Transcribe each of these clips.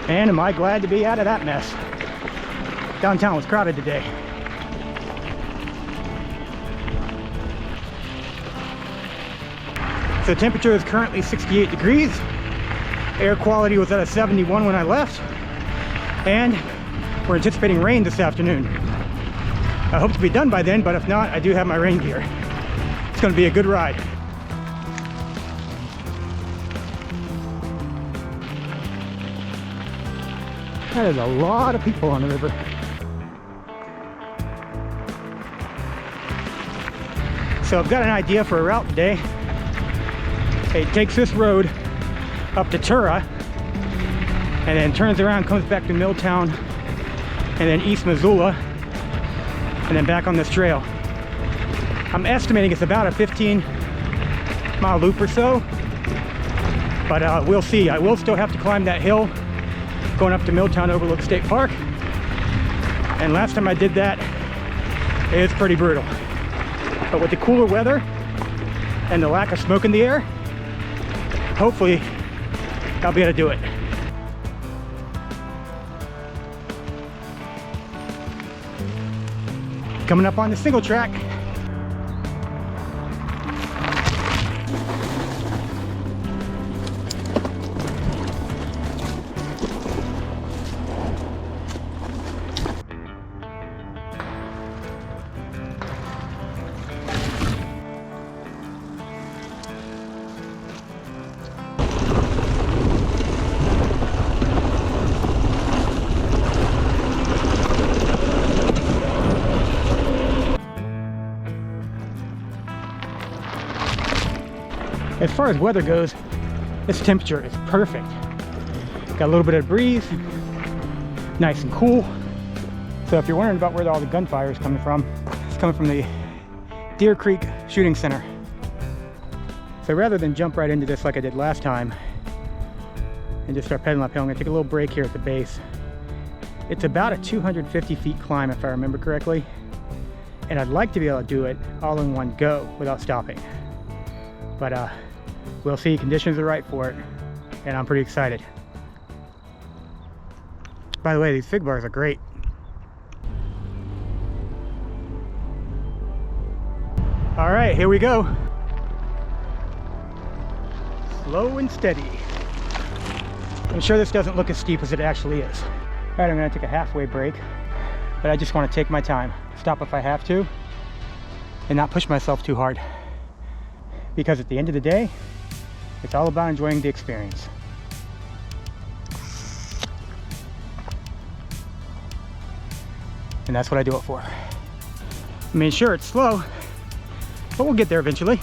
And am I glad to be out of that mess. Downtown was crowded today. So the temperature is currently 68 degrees. Air quality was at a 71 when I left. And we're anticipating rain this afternoon. I hope to be done by then, but if not, I do have my rain gear. It's going to be a good ride. That is a lot of people on the river. So I've got an idea for a route today. It takes this road up to Turah and then turns around, comes back to Milltown and then East Missoula and then back on this trail. I'm estimating it's about a 15-mile loop or so, but we'll see. I will still have to climb that hill going up to Milltown Overlook State Park, and last time I did that, it's pretty brutal. But with the cooler weather and the lack of smoke in the air, hopefully I'll be able to do it. Coming up on the single track. As far as weather goes, this temperature is perfect. Got a little bit of breeze, nice and cool. So if you're wondering about where all the gunfire is coming from, it's coming from the Deer Creek Shooting Center. So rather than jump right into this like I did last time and just start pedaling uphill, I'm gonna take a little break here at the base. It's about a 250 feet climb if I remember correctly. And I'd like to be able to do it all in one go without stopping. But we'll see, conditions are right for it, and I'm pretty excited. By the way, these fig bars are great. All right, here we go. Slow and steady. I'm sure this doesn't look as steep as it actually is. All right, I'm gonna take a halfway break, but I just wanna take my time. Stop if I have to, and not push myself too hard. Because at the end of the day, it's all about enjoying the experience. And that's what I do it for. I mean, sure, it's slow, but we'll get there eventually.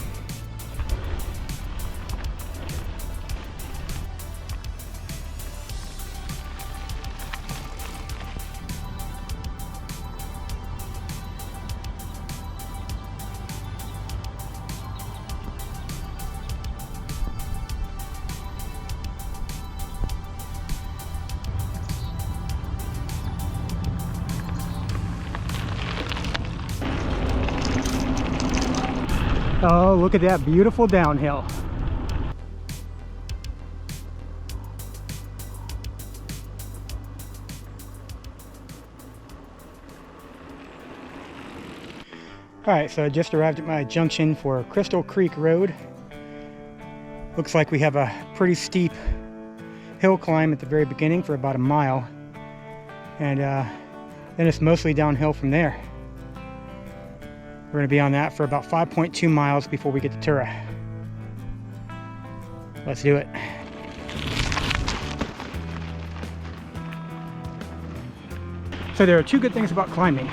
Oh, look at that beautiful downhill. All right, so I just arrived at my junction for Crystal Creek Road. Looks like we have a pretty steep hill climb at the very beginning for about a mile. And then it's mostly downhill from there. We're going to be on that for about 5.2 miles before we get to Turah. Let's do it. So there are two good things about climbing.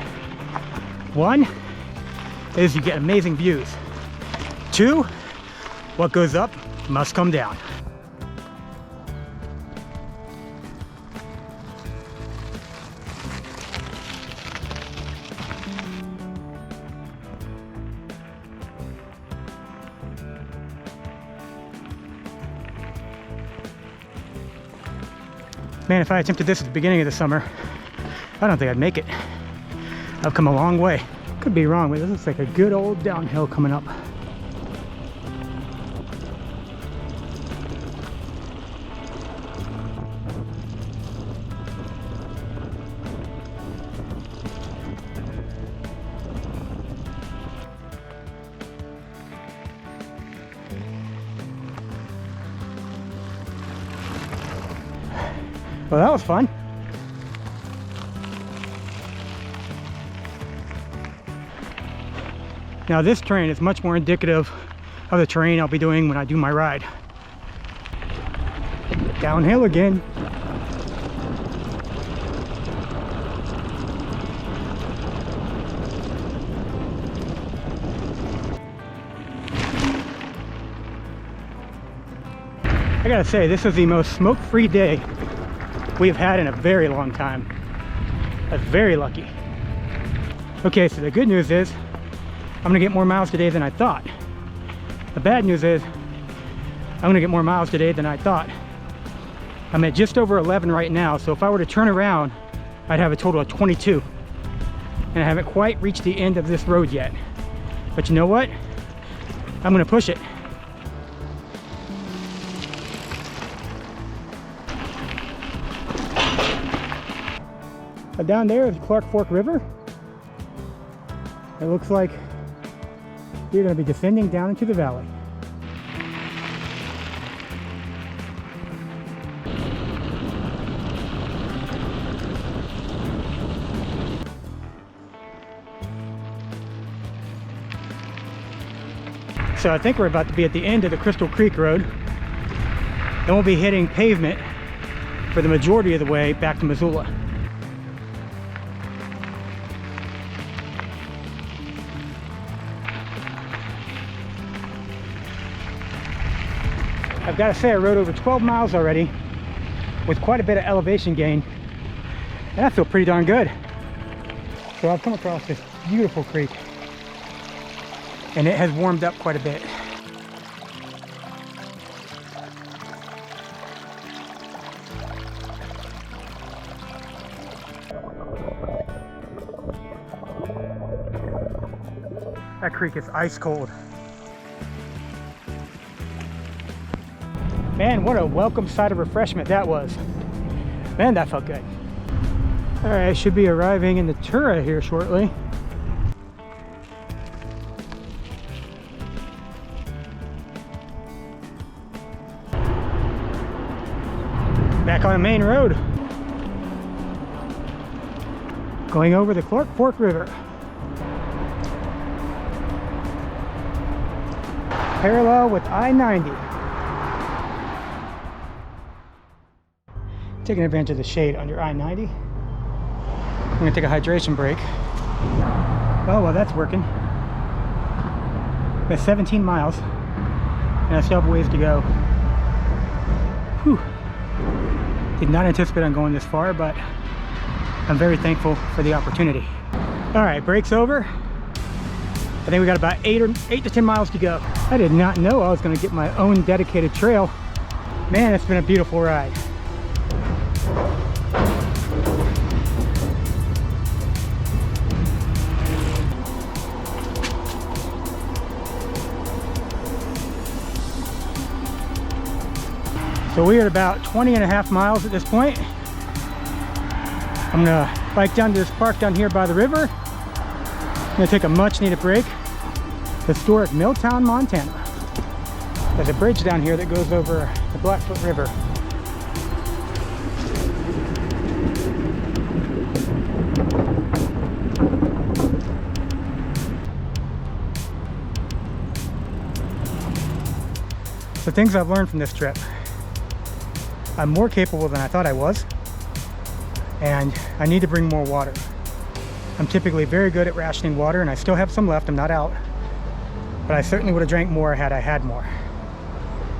One is you get amazing views. Two, what goes up must come down. Man, if I attempted this at the beginning of the summer, I don't think I'd make it. I've come a long way. Could be wrong, but this looks like a good old downhill coming up. Well, that was fun. Now this terrain is much more indicative of the terrain I'll be doing when I do my ride. Downhill again. I gotta say, this is the most smoke-free day we've had in a very long time. That's very lucky. Okay, so the good news is I'm gonna get more miles today than I thought. The bad news is I'm gonna get more miles today than I thought. I'm at just over 11 right now, so if I were to turn around, I'd have a total of 22. And I haven't quite reached the end of this road yet. But you know what? I'm gonna push it. Down there is Clark Fork River. It looks like you're going to be descending down into the valley. So I think we're about to be at the end of the Crystal Creek Road. Then we'll be hitting pavement for the majority of the way back to Missoula. I've got to say, I rode over 12 miles already with quite a bit of elevation gain, and I feel pretty darn good. So I've come across this beautiful creek, and it has warmed up quite a bit. That creek is ice cold. Man, what a welcome sight of refreshment that was. Man, that felt good. All right, I should be arriving in the Turah here shortly. Back on the main road. Going over the Clark Fork River. Parallel with I-90. Taking advantage of the shade under I-90. I'm gonna take a hydration break. Oh, well, that's working. That's 17 miles, and I still have a ways to go. Whew. Did not anticipate on going this far, but I'm very thankful for the opportunity. All right, break's over. I think we got about 8 to 10 miles to go. I did not know I was gonna get my own dedicated trail. Man, it's been a beautiful ride. So we're at about 20.5 miles at this point. I'm gonna bike down to this park down here by the river. I'm gonna take a much needed break. Historic Milltown, Montana. There's a bridge down here that goes over the Blackfoot River. So things I've learned from this trip. I'm more capable than I thought I was, and I need to bring more water. I'm typically very good at rationing water, and I still have some left. I'm not out, but I certainly would have drank more had I had more.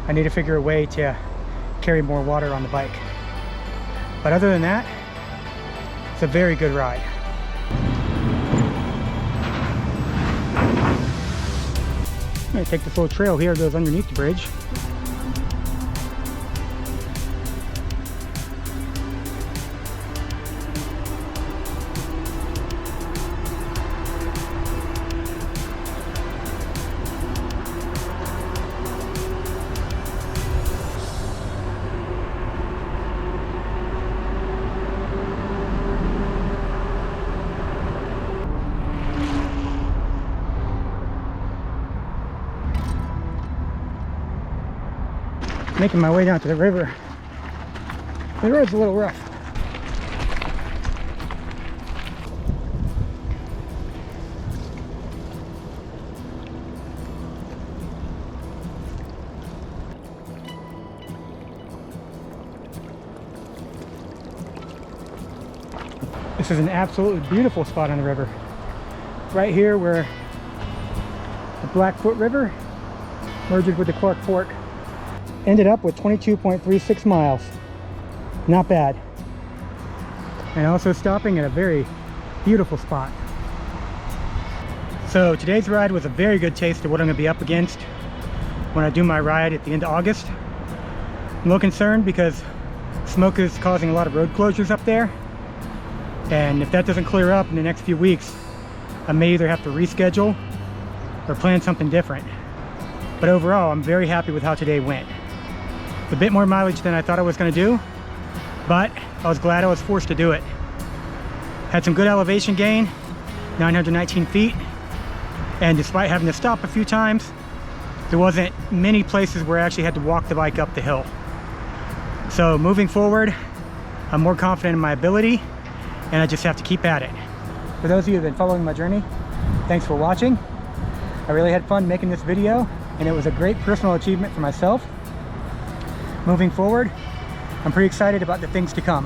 I need to figure a way to carry more water on the bike. But other than that, it's a very good ride. I'm gonna take this little trail here that goes underneath the bridge. Making my way down to the river. The road's a little rough. This is an absolutely beautiful spot on the river. Right here where the Blackfoot River merges with the Clark Fork. Ended up with 22.36 miles. Not bad. And also stopping at a very beautiful spot. So today's ride was a very good taste of what I'm going to be up against when I do my ride at the end of August. I'm a little concerned because smoke is causing a lot of road closures up there. And if that doesn't clear up in the next few weeks, I may either have to reschedule or plan something different. But overall, I'm very happy with how today went. It's a bit more mileage than I thought I was going to do, but I was glad I was forced to do it. Had some good elevation gain, 919 feet, and despite having to stop a few times, there wasn't many places where I actually had to walk the bike up the hill. So moving forward, I'm more confident in my ability, and I just have to keep at it. For those of you who have been following my journey, thanks for watching. I really had fun making this video, and it was a great personal achievement for myself. Moving forward, I'm pretty excited about the things to come.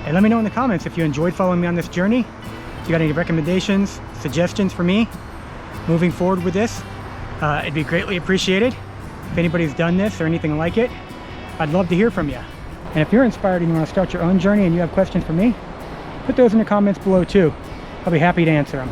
And let me know in the comments if you enjoyed following me on this journey. If you got any recommendations, suggestions for me moving forward with this, it'd be greatly appreciated. If anybody's done this or anything like it, I'd love to hear from you. And if you're inspired and you want to start your own journey and you have questions for me, put those in the comments below too. I'll be happy to answer them.